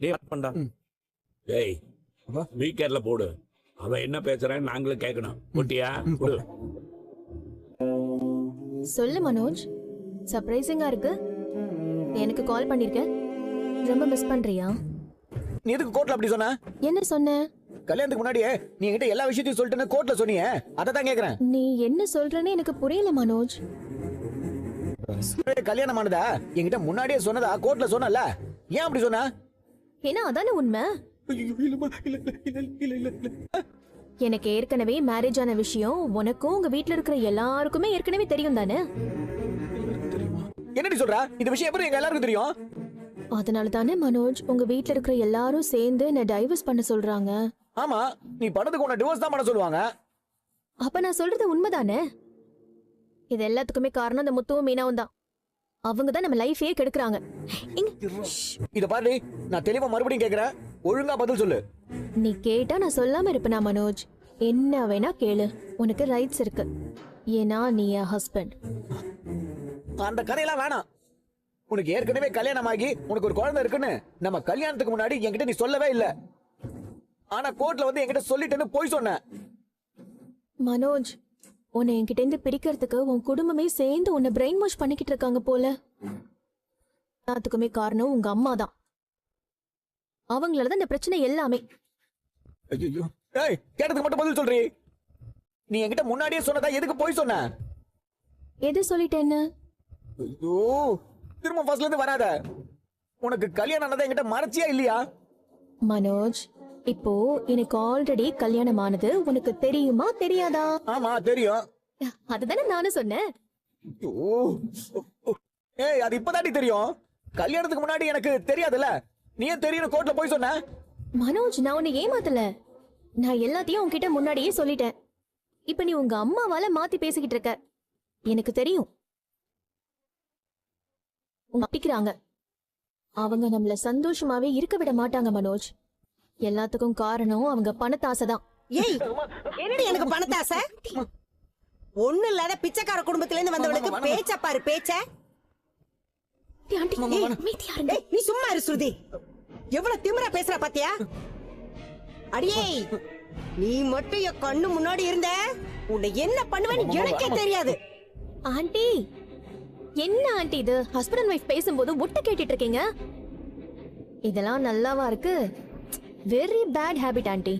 டேய் பண்ணடா. டேய் ஸ்பீக்கர்ல போடு. அவன் என்ன பேசுறான்னு நாங்களும் கேட்கணும். போட்டியா? கொடு. சொல்லு மனோஜ், சர்ப்ரைசிங்கா இருக்கு. எனக்கு கால் பண்ணிருக்க, ரொம்ப மிஸ் பண்றியா? நீ எதுக்கு கோர்ட்ல அப்படி சொன்ன? என்ன சொன்ன? கல்யாணத்துக்கு முன்னாடியே நீ என்கிட்ட எல்லா விஷயத்தையும் சொல்லிட்டேன்னு கோர்ட்ல சொன்னியே, அதை தான் கேக்குறேன். நீ என்ன சொல்றன்னு எனக்கு புரியல மனோஜ். கல்யாணம் ஆனதா என்கிட்ட முன்னாடியே சொன்னதா கோர்ட்ல சொன்னல, ஏன் அப்படி சொன்ன? ஏன்னா அதானே உண்மை. எனக்கு ஏற்கனவே மேரேஜ் ஆன விஷயம் உனக்கும் உங்க வீட்ல இருக்கிற எல்லாருக்குமே ஏற்கனவே தெரியும் தானே? என்னடி சொல்ற? இந்த விஷயம் எப்படி எங்க எல்லாருக்கும் தெரியும்? அதனால தானே மனோஜ் உங்க வீட்ல இருக்கிற எல்லாரும் சேர்ந்து என்ன டைவர்ஸ் பண்ண சொல்றாங்க. ஆமா, நீ பண்ணதுக்கு உன்னை டிவோர்ஸ் தான் பண்ண சொல்லுவாங்க. அப்ப நான் சொல்றது உண்மைதானே? இது எல்லாத்துக்குமே காரணம் அந்த முத்துவும் மீனாவும் தான். அவங்க தான் நம்ம லைஃபையே கெடுக்குறாங்க. இத பாரு, நான் தெளிவா மறுபடியும் கேக்குறேன், ஒழுங்கா பதில் சொல்லு. நீ கேட்டா நான் சொல்லாம இருப்பேனா மனோஜ்? என்ன வேணா கேளு, உனக்கு ரைட்ஸ் இருக்கு. ஏன்னா நீ என் ஹஸ்பண்ட். அந்த கதையெல்லாம் வேணாம். உனக்கு ஏற்கனவே கல்யாணம் ஆகி உனக்கு ஒரு குழந்தை இருக்குன்னு நம்ம கல்யாணத்துக்கு முன்னாடி என்கிட்ட நீ சொல்லவே இல்ல. ஆனா கோர்ட்ல வந்து என்கிட்ட சொல்லிட்டேன்னு போய் சொன்ன. மனோஜ், உன்னை என்கிட்ட இருந்து பிரிக்கிறதுக்கு உன் குடும்பமே சேர்ந்து உன்னை பிரெயின் வாஷ் பண்ணிக்கிட்டு இருக்காங்க போல. எல்லாத்துக்குமே காரணம் உங்க அம்மா தான். அவங்களாலதான் இந்த பிரச்சனை எல்லாமே. ஐயோ, ஏய், கேட்டதுக்கு மட்டும் பதில் சொல்றீ. நீ என்கிட்ட முன்னாடியே சொன்னதா எதுக்கு போய் சொன்ன? எது சொல்லிட்டேன்னு? ஐயோ, திரும்ப ஃபர்ஸ்ட்ல இருந்து வராத. உனக்கு கல்யாணம் ஆனதா என்கிட்ட மறைச்சியா இல்லையா? மனோஜ், இப்போ எனக்கு ஆல்ரெடி கல்யாணம் ஆனது உனக்கு தெரியுமா தெரியாதா? ஆமா தெரியும். அதுதானே நானும் சொன்னேன். ஐயோ, ஏய், அது இப்பதாண்டி தெரியும். கல்யாணத்துக்கு முன்னாடி எனக்கு தெரியாதுல்ல, நீ ஏன் தெரியும் கோர்ட்ல போய் சொன்ன? மனோஜ், நான் உன்னை ஏமாத்தல. நான் எல்லாத்தையும் உன்கிட்ட முன்னாடியே சொல்லிட்டேன். இப்ப நீ உங்க அம்மாவால மாத்தி பேசிக்கிட்டு இருக்க. எனக்கு தெரியும் உங்க அப்பிக்கிறாங்க. அவங்க நம்மள சந்தோஷமாவே இருக்க விட மாட்டாங்க மனோஜ். எல்லாத்துக்கும் காரணம் அவங்க பணத்தாசைதான். ஏய், என்னடி எனக்கு பணத்தாசை? ஒண்ணு இல்லாத பிச்சைக்கார குடும்பத்துல இருந்து வந்தவளுக்கு பேச்ச பாரு, பேச்ச. நீ சும்மா இரு ஸ்ருதி. எவ்வளவு திமிரா பேசுற பாத்தியா? அடியே, நீ மட்டும் என் கண்ணு முன்னாடி இருந்த உன்னை என்ன பண்ணுவேன்னு எனக்கே தெரியாது. ஆண்டி, என்ன ஆண்டி இது? ஹஸ்பண்ட் அண்ட் வைஃப் பேசும்போது ஒட்ட கேட்டுட்டு இருக்கீங்க. இதெல்லாம் நல்லாவா இருக்கு? Very bad habit aunty.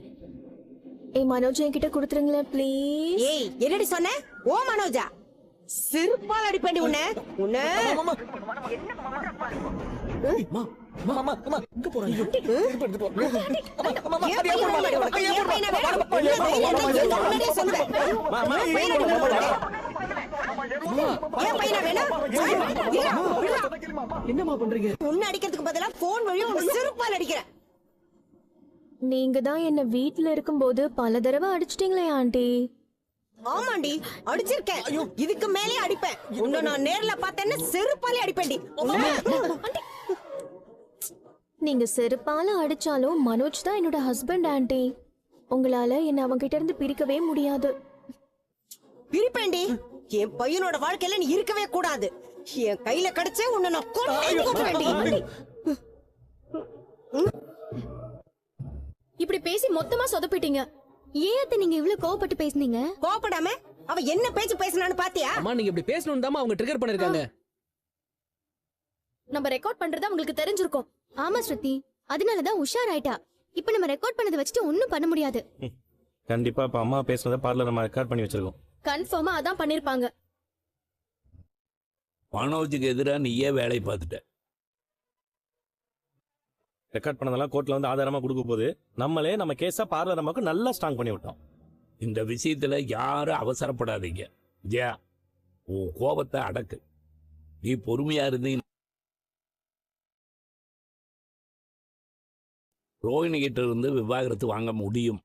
ஏய் மனோஜ், என்கிட்ட கொடுத்துருங்களேன் ப்ளீஸ். ஏய், என்னடி சொன்ன? ஓ மனோஜா, சிறுப்பால் அடிப்பேண்டி உன்னை. உன்னை இங்க போறாங்க. என்னமா பண்றீங்க? உன்னை அடிக்கிறதுக்கு பதிலா போன் வழியா உன்னை சிறுப்பால் அடிக்கிறேன். நீங்க தான் என்ன வீட்ல இருக்கும்போது பல தடவை அடிச்சிட்டீங்களே ஆண்டி. ஆமாண்டி, அடிச்சிருக்கேன். இதுக்கு மேலே அடிப்பேன். உன்னை நான் நேர்ல பார்த்தேன்னு செருப்பாலே அடிப்பேன்டி. நீங்க செருப்பால அடிச்சாலும் மனோஜ் தான் என்னோட ஹஸ்பண்ட் ஆண்டி. உங்களால என்ன அவங்க கிட்ட இருந்து பிரிக்கவே முடியாது. பிரிப்பேண்டி. என் பையனோட வாழ்க்கையில நீ இருக்கவே கூடாது. என் கையில கிடைச்சே உன்னை நான் கொண்டு வேண்டி. இப்படி பேசி மொத்தமா சொதப்பிட்டீங்க. ஏன் அத்தை நீங்க இவ்ளோ கோவப்பட்டு பேசுனீங்க? கோவப்படாம அவ என்ன பேச்சு பேசினான்னு பாத்தியா? அம்மா, நீங்க இப்படி பேசணும்னு தான் அவங்க ட்ரிகர் பண்ணிருக்காங்க. நம்ம ரெக்கார்ட் பண்றது உங்களுக்கு தெரிஞ்சிருக்கும். ஆமா ஸ்ருதி, அதனாலதான் உஷார் ஆயிட்டா. இப்ப நம்ம ரெக்கார்ட் பண்ணதை வச்சுட்டு ஒண்ணும் பண்ண முடியாது. கண்டிப்பா இப்ப அம்மா பேசுறத பார்ல நம்ம ரெக்கார்ட் பண்ணி வச்சிருக்கோம். கன்ஃபார்மா அதான் பண்ணிருப்பாங்க. மனோஜுக்கு எதிராக நீயே வேலை பார்த்துட்ட. ரெக்கார்ட் பண்ணதெல்லாம் கோர்ட்ல வந்து ஆதாரமா கொடுக்க போது நம்மளே நம்ம கேஸா பார்லர் அம்மாக்கு நல்லா ஸ்ட்ராங் பண்ணி விட்டோம். இந்த விஷயத்துல யாரும் அவசரப்படாதீங்க. ஜெயா, உன் கோபத்தை அடக்கு. நீ பொறுமையா இருந்து ரோஹிணி கிட்ட இருந்து விவாகரத்து வாங்க முடியும்.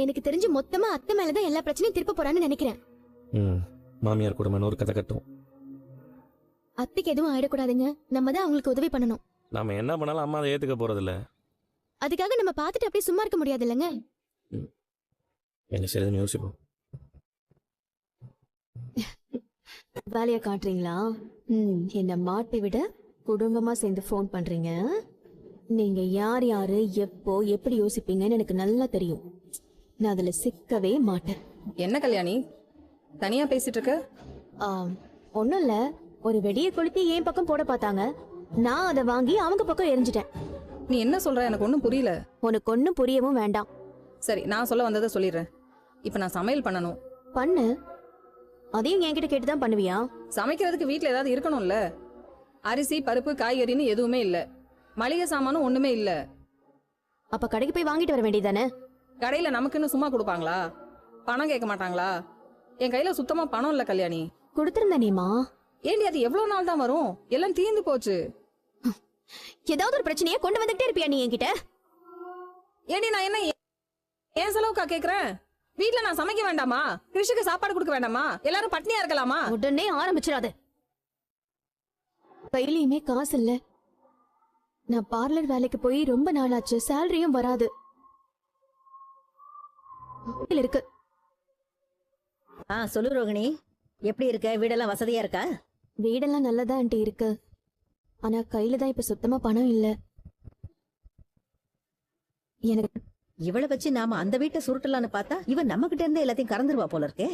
எனக்கு தெரிஞ்சு மொத்தமா அத்தை மேலதான் எல்லா பிரச்சனையும் திருப்ப போறான்னு நினைக்கிறேன். மாமியார் குடும்பம் ஒரு கதை கட்டும். அத்தைக்கு எதுவும் ஆயிடக்கூடாதுங்க. நம்ம தான் அவங்களுக்கு உதவி பண்ணணும். நாம என்ன பண்ணாலும் அம்மா அதை ஏத்துக்க போறது இல்ல. அதுக்காக நம்ம பார்த்துட்டு அப்படியே சும்மா இருக்க முடியாது இல்லைங்க. என்ன செய்யறதுன்னு யோசிப்போம். வேலையை காட்டுறீங்களா? என்ன மாட்டி விட குடும்பமா சேர்ந்து ஃபோன் பண்றீங்க. நீங்க யார் யாரு எப்போ எப்படி யோசிப்பீங்கன்னு எனக்கு நல்லா தெரியும். நான் அதுல சிக்கவே மாட்டேன். என்ன கல்யாணி தனியா பேசிட்டு இருக்க? ஒன்னும் இல்ல, ஒரு வெடியை கொளுத்தி என் பக்கம் போட பார்த்தாங்க. நான் அதை வாங்கி அவங்க பக்கம் எரிஞ்சிட்டேன். நீ என்ன சொல்ற எனக்கு ஒன்றும் புரியல. உனக்கு ஒன்னும் புரியவும் வேண்டாம். சரி, நான் சொல்ல வந்ததை சொல்லிடுறேன். இப்ப நான் சமையல் பண்ணணும். பண்ணு. அதையும் என்கிட்ட கேட்டுதான் பண்ணுவியா? சமைக்கிறதுக்கு வீட்ல ஏதாவது இருக்கணும்ல. அரிசி பருப்பு காய்கறின்னு எதுவுமே இல்ல. மளிகை சாமானும் ஒண்ணுமே இல்ல. அப்ப கடைக்கு போய் வாங்கிட்டு வர வேண்டியதானே? கடையில நமக்குன்னு சும்மா கொடுப்பாங்களா? பணம் கேட்க மாட்டாங்களா? என் கையில சுத்தமா பணம் இல்ல கல்யாணி. கொடுத்திருந்த நீமா? ஏண்டி அது எவ்வளவு நாள் தான் வரும்? எல்லாம் தீர்ந்து போச்சு. ஏதாவது ஒரு பிரச்சனையை கொண்டு வந்துட்டே இருப்பியா நீ என்கிட்ட? ஏண்டி நான் என்ன ஏன் செலவுக்கா கேக்குறேன்? வீட்ல நான் சமைக்க வேண்டாமா? கிருஷிக்கு சாப்பாடு கொடுக்க வேண்டாமா? எல்லாரும் பட்னியா இருக்கலாமா? உடனே ஆரம்பிச்சிடாத. கையிலயுமே காசு இல்ல. நான் பார்லர் வேலைக்கு போய் ரொம்ப நாளாச்சு. சேலரியும் வராது. இருக்கு. சொல்லு ரோகிணி, எப்படி இருக்க? வீடெல்லாம் வசதியா இருக்கா? வீடெல்லாம் நல்லதா ஆண்டி இருக்கு. ஆனா கையில தான் இப்ப சுத்தமா பணம் இல்ல. எனக்கு இவளை வச்சு நாம அந்த வீட்டை சுருட்டலான்னு பார்த்தா இவன் நம்ம கிட்ட இருந்து எல்லாத்தையும் கறந்துருவா போல இருக்கே.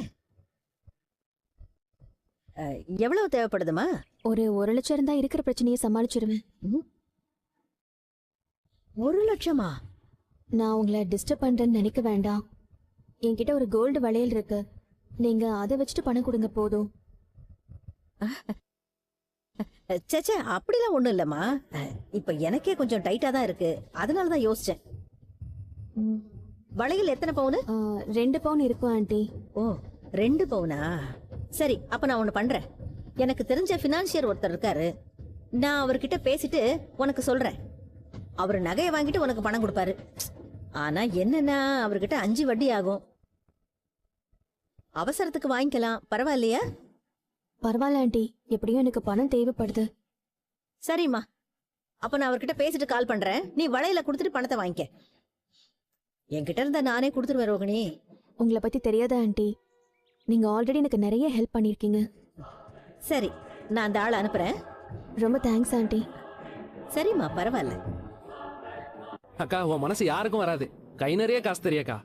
எவ்வளவு தேவைப்படுதுமா? ஒரு 1 லட்சம் இருந்தா இருக்கிற பிரச்சனையை சமாளிச்சிருவேன். 1 லட்சமா? நான் உங்களை டிஸ்டர்ப் பண்றேன்னு நினைக்க வேண்டாம். என்கிட்ட ஒரு கோல்டு வளையல் இருக்கு. நீங்க அதை வச்சுட்டு பணம் கொடுங்க போதும். சேச்சே, அப்படிலாம் ஒண்ணும் இல்லம்மா. இப்ப எனக்கே கொஞ்சம் டைட்டா தான் இருக்கு, அதனாலதான் யோசிச்சேன். வளையல் எத்தனை பவுனு? 2 பவுன் இருக்கும் ஆண்டி. ஓ, 2 பவுனா? சரி, அப்ப நான் ஒண்ணு பண்றேன். எனக்கு தெரிஞ்ச பினான்சியர் ஒருத்தர் இருக்காரு. நான் அவர்கிட்ட பேசிட்டு உனக்கு சொல்றேன். அவரு நகையை வாங்கிட்டு உனக்கு பணம் கொடுப்பாரு. ஆனா என்னன்னா அவர்கிட்ட 5 வட்டி ஆகும். அவசரத்துக்கு வாங்கிக்கலாம், பரவாயில்லையா? பரவாயில்ல ஆண்டி, எப்படியும் எனக்கு பணம் தேவைப்படுது. சரிம்மா, அப்ப நான் அவர்கிட்ட பேசிட்டு கால் பண்றேன். நீ வளையல கொடுத்துட்டு பணத்தை வாங்கிக்க. என்கிட்ட இருந்தா நானே கொடுத்துருவேன் ரோகிணி. உங்களை பத்தி தெரியாதா ஆண்டி? நீங்க ஆல்ரெடி எனக்கு நிறைய ஹெல்ப் பண்ணிருக்கீங்க. சரி, நான் அந்த ஆளை அனுப்புறேன். ரொம்ப தேங்க்ஸ் ஆண்டி. சரிம்மா, பரவாயில்ல. அக்கா, உன் மனசு யாருக்கும் வராது. கை நிறைய காசு தெரியாக்கா.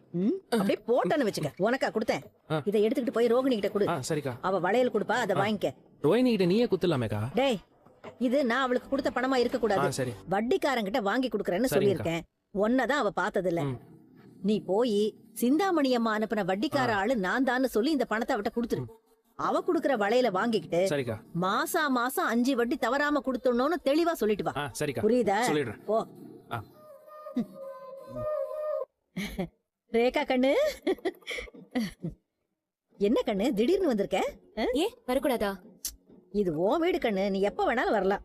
அப்படியே போட்டேன்னு வச்சுக்க. உனக்கா கொடுத்தேன். இதை எடுத்துக்கிட்டு போய் ரோகிணி கிட்ட கொடு. சரிக்கா. அவ வளையல் கொடுப்பா, அதை வாங்கிக்க. ரோஹினி கிட்ட நீயே குத்துலாமேக்கா. டேய், இது நான் அவளுக்கு கொடுத்த பணமா இருக்க கூடாது. சரி. வட்டிக்காரங்கிட்ட வாங்கி கொடுக்கறேன்னு சொல்லியிருக்கேன். ஒன்னதான் அவ பார்த்தது இல்ல. நீ போய் சிந்தாமணி அம்மா அனுப்பின வட்டிக்கார ஆளு நான் தான் சொல்லி இந்த பணத்தை அவட்ட கொடுத்துரு. அவ குடுக்கற வளையல வாங்கிக்கிட்டு சரிக்கா. மாசா மாசம் 5 வட்டி தவறாம கொடுத்தோன்னு தெளிவா சொல்லிட்டு வா. சரிக்கா. புரியுதா? சொல்லிடுறேன். போ. ரேகா கண்ணு, என்ன கண்ணு திடீர்னு வந்திருக்க? வரக்கூடாதா? இது உன் வீடு கண்ணு, நீ எப்ப வேணாலும் வரலாம்.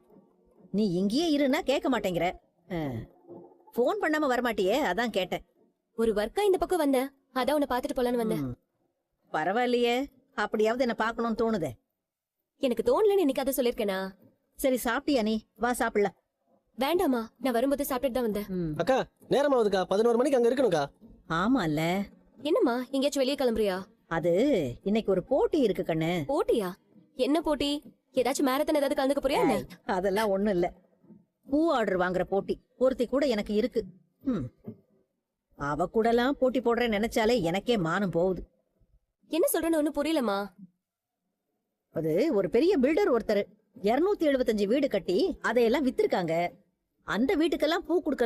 நீ இங்கேயே இருன்னா கேட்க மாட்டேங்கிற. போன் பண்ணாம வரமாட்டியே, அதான் கேட்டேன். ஒரு வர்க்கா இந்த பக்கம் வந்தேன், அதான் உன்னை பாத்துட்டு போலான்னு வந்தேன். பரவாயில்லையே, அப்படியாவது என்ன பார்க்கணும்னு தோணுதே. எனக்கு தோணலன்னு இன்னைக்கு அதை சொல்லிருக்கேனா? சரி, சாப்பிட்டியா நீ? வா சாப்பிடலாம். வேண்டாமா, நான் வரும்போது சாப்பிட்டுட்டு தான் வந்தேன். அக்கா, நேரமாவதுக்கா. 11 மணிக்கு அங்க இருக்கணும்க்கா. ஆமால. என்னம்மா, எங்கேயாச்சும் வெளியே கிளம்புறியா? அது இன்னைக்கு ஒரு போட்டி இருக்கு கண்ணு. போட்டியா? என்ன போட்டி? ஏதாச்சும் மேரத்தான் ஏதாவது கலந்துக்க போறியா என்ன? அதெல்லாம் ஒண்ணும் இல்ல. பூ ஆர்டர் வாங்குற போட்டி ஒருத்தி கூட எனக்கு இருக்கு. அவ கூடலாம் போட்டி போடுறேன்னு நினைச்சாலே எனக்கே மானம் போகுது. என்ன சொல்றேன்னு ஒன்னும் புரியலமா. அது ஒரு பெரிய பில்டர் ஒருத்தர் 275 வீடு கட்டி அதையெல்லாம் வித்திருக்காங்க. அந்த வீட்டுக்கெல்லாம் பூ கொடுக்கற